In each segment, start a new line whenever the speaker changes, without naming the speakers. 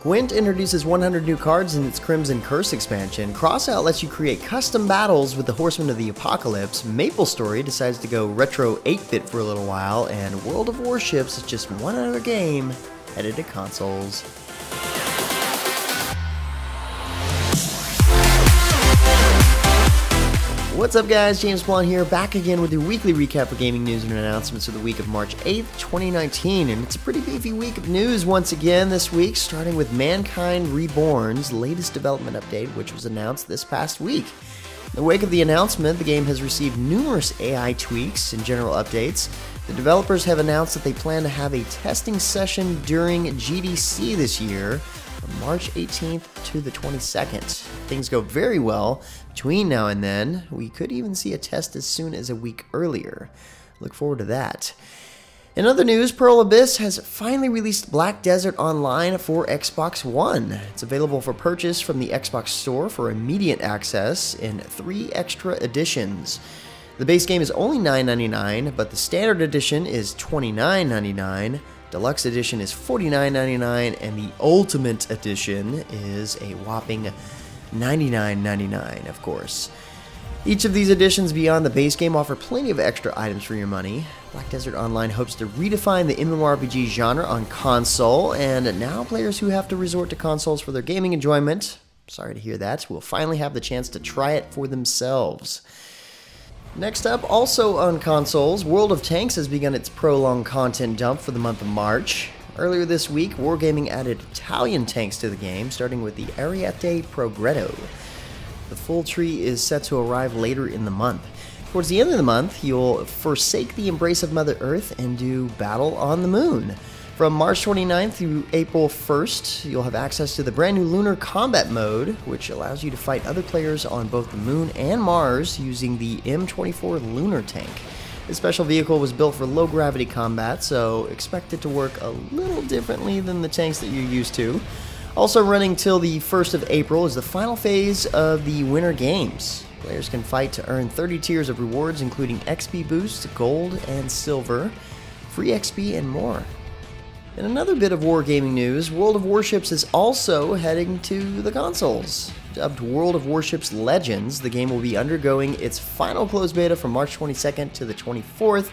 GWENT introduces 100 new cards in its Crimson Curse expansion. Crossout lets you create custom battles with the Horsemen of the Apocalypse. MapleStory decides to go retro 8-bit for a little while, and World of Warships is just one other game headed to consoles. What's up guys, James Blonde here, back again with your weekly recap for gaming news and announcements for the week of March 8th, 2019, and it's a pretty beefy week of news once again this week, starting with Mankind Reborn's latest development update, which was announced this past week. In the wake of the announcement, the game has received numerous AI tweaks and general updates. The developers have announced that they plan to have a testing session during GDC this year, from March 18th to the 22nd. If things go very well between now and then, we could even see a test as soon as a week earlier. Look forward to that. In other news, Pearl Abyss has finally released Black Desert Online for Xbox One. It's available for purchase from the Xbox Store for immediate access in 3 extra editions. The base game is only $9.99, but the standard edition is $29.99. Deluxe Edition is $49.99, and the Ultimate Edition is a whopping $99.99, of course. Each of these editions beyond the base game offer plenty of extra items for your money. Black Desert Online hopes to redefine the MMORPG genre on console, and now players who have to resort to consoles for their gaming enjoyment, sorry to hear that, will finally have the chance to try it for themselves. Next up, also on consoles, World of Tanks has begun its prolonged content dump for the month of March. Earlier this week, Wargaming added Italian tanks to the game, starting with the Ariete Progresso. The full tree is set to arrive later in the month. Towards the end of the month, you'll forsake the embrace of Mother Earth and do Battle on the Moon. From March 29th through April 1st, you'll have access to the brand new Lunar combat mode, which allows you to fight other players on both the Moon and Mars using the M24 Lunar tank. This special vehicle was built for low-gravity combat, so expect it to work a little differently than the tanks that you're used to. Also running till the 1st of April is the final phase of the Winter Games. Players can fight to earn 30 tiers of rewards, including XP boosts, gold and silver, free XP, and more. In another bit of wargaming news, World of Warships is also heading to the consoles. Dubbed World of Warships Legends, the game will be undergoing its final closed beta from March 22nd to the 24th.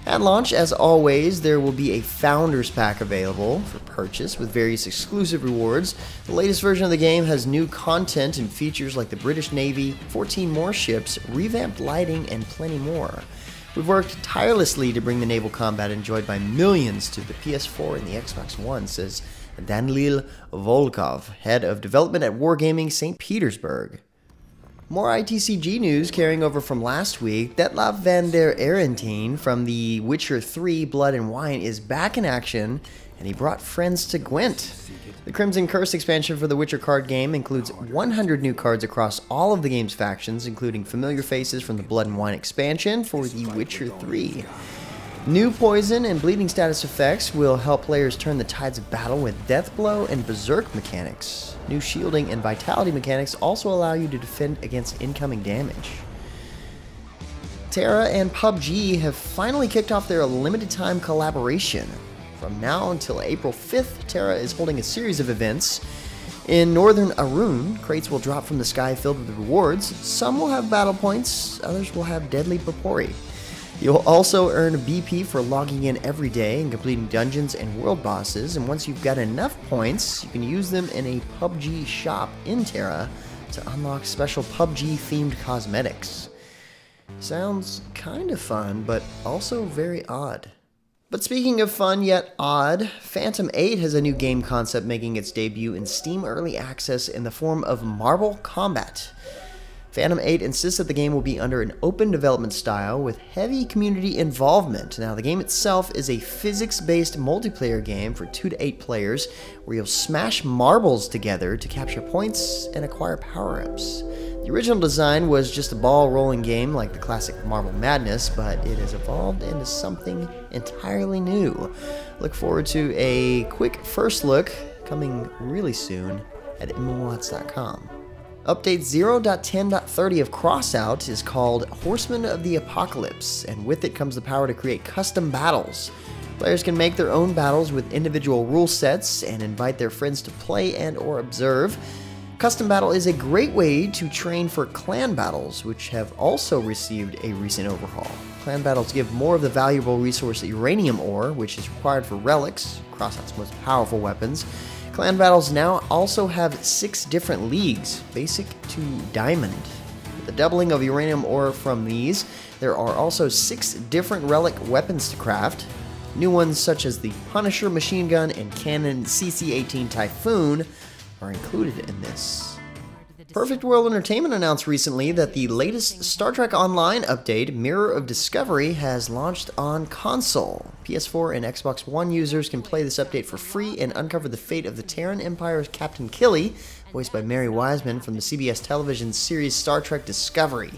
At launch, as always, there will be a Founders Pack available for purchase with various exclusive rewards. The latest version of the game has new content and features like the British Navy, 14 more ships, revamped lighting, and plenty more. We've worked tirelessly to bring the naval combat enjoyed by millions to the PS4 and the Xbox One, says Danil Volkov, head of development at Wargaming St. Petersburg. More ITCG news carrying over from last week. Detlav van der Arentine from The Witcher 3 Blood and Wine is back in action, and he brought friends to Gwent. The Crimson Curse expansion for the Witcher card game includes 100 new cards across all of the game's factions, including familiar faces from the Blood and Wine expansion for The Witcher 3. New poison and bleeding status effects will help players turn the tides of battle with Deathblow and Berserk mechanics. New shielding and vitality mechanics also allow you to defend against incoming damage. TERA and PUBG have finally kicked off their limited time collaboration. From now until April 5th, TERA is holding a series of events. In northern Arun, crates will drop from the sky filled with rewards. Some will have battle points, others will have deadly Papori. You'll also earn BP for logging in every day and completing dungeons and world bosses, and once you've got enough points, you can use them in a PUBG shop in TERA to unlock special PUBG-themed cosmetics. Sounds kind of fun, but also very odd. But speaking of fun yet odd, Phantom 8 has a new game concept making its debut in Steam Early Access in the form of Marble Combat. Phantom 8 insists that the game will be under an open development style with heavy community involvement. Now, the game itself is a physics-based multiplayer game for 2 to 8 players where you'll smash marbles together to capture points and acquire power-ups. The original design was just a ball-rolling game like the classic Marble Madness, but it has evolved into something entirely new. Look forward to a quick first look coming really soon at MMOHuts.com. Update 0.10.30 of Crossout is called Horsemen of the Apocalypse, and with it comes the power to create custom battles. Players can make their own battles with individual rule sets and invite their friends to play and or observe. Custom Battle is a great way to train for clan battles, which have also received a recent overhaul. Clan battles give more of the valuable resource uranium ore, which is required for relics, Crossout's most powerful weapons. Clan battles now also have 6 different leagues, basic to diamond. With the doubling of uranium ore from these, there are also 6 different relic weapons to craft. New ones such as the Punisher machine gun and cannon CC-18 Typhoon are included in this. Perfect World Entertainment announced recently that the latest Star Trek Online update, Mirror of Discovery, has launched on console. PS4 and Xbox One users can play this update for free and uncover the fate of the Terran Empire's Captain Killy, voiced by Mary Wiseman from the CBS television series Star Trek Discovery.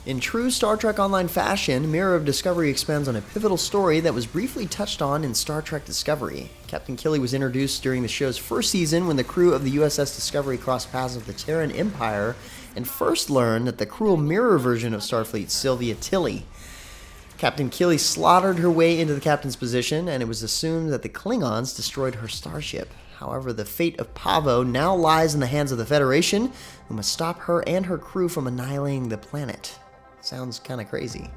In true Star Trek Online fashion, Mirror of Discovery expands on a pivotal story that was briefly touched on in Star Trek Discovery. Captain Killy was introduced during the show's first season when the crew of the USS Discovery crossed paths with the Terran Empire and first learned that the cruel mirror version of Starfleet, Sylvia Tilly. Captain Killy slaughtered her way into the captain's position, and it was assumed that the Klingons destroyed her starship. However, the fate of Pavo now lies in the hands of the Federation, who must stop her and her crew from annihilating the planet. Sounds kind of crazy.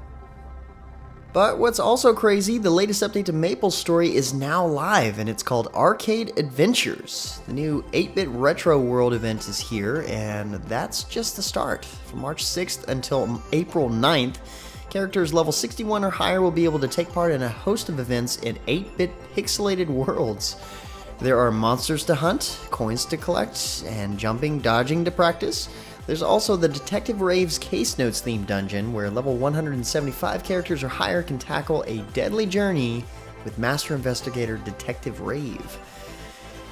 But what's also crazy, the latest update to MapleStory is now live, and it's called Arcade Adventures. The new 8-bit Retro World event is here, and that's just the start. From March 6th until April 9th, characters level 61 or higher will be able to take part in a host of events in 8-bit pixelated worlds. There are monsters to hunt, coins to collect, and jumping, dodging to practice. There's also the Detective Rave's Case Notes themed dungeon, where level 175 characters or higher can tackle a deadly journey with Master Investigator Detective Rave.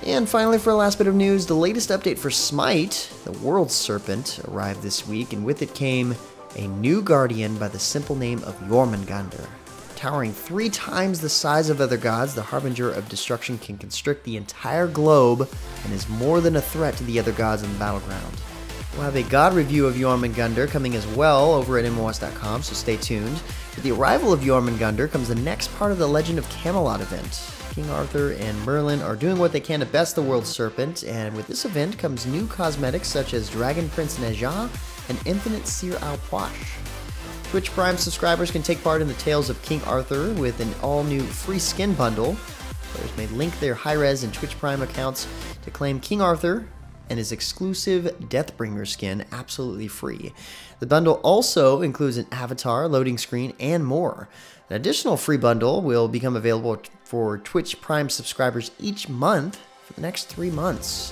And finally, for a last bit of news, the latest update for SMITE, the World Serpent, arrived this week, and with it came a new guardian by the simple name of Jormungandr. Towering 3 times the size of other gods, the Harbinger of Destruction can constrict the entire globe and is more than a threat to the other gods in the battleground. We'll have a god review of Jormungandr coming as well over at MMOHuts.com, so stay tuned. With the arrival of Jormungandr comes the next part of the Legend of Camelot event. King Arthur and Merlin are doing what they can to best the World Serpent, and with this event comes new cosmetics such as Dragon Prince Neja and Infinite Seer Al Posh. Twitch Prime subscribers can take part in the Tales of King Arthur with an all-new free skin bundle. Players may link their high-res and Twitch Prime accounts to claim King Arthur and his exclusive Deathbringer skin absolutely free. The bundle also includes an avatar, loading screen, and more. An additional free bundle will become available for Twitch Prime subscribers each month for the next 3 months.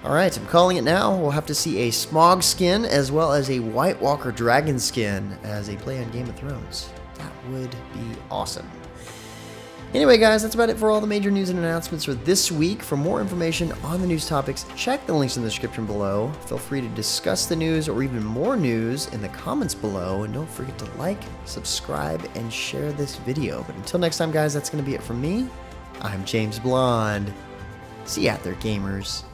Alright, I'm calling it now. We'll have to see a Smog skin as well as a White Walker Dragon skin as they play on Game of Thrones. That would be awesome. Anyway, guys, that's about it for all the major news and announcements for this week. For more information on the news topics, check the links in the description below. Feel free to discuss the news or even more news in the comments below. And don't forget to like, subscribe, and share this video. But until next time, guys, that's going to be it from me. I'm James Blonde. See you out there, gamers.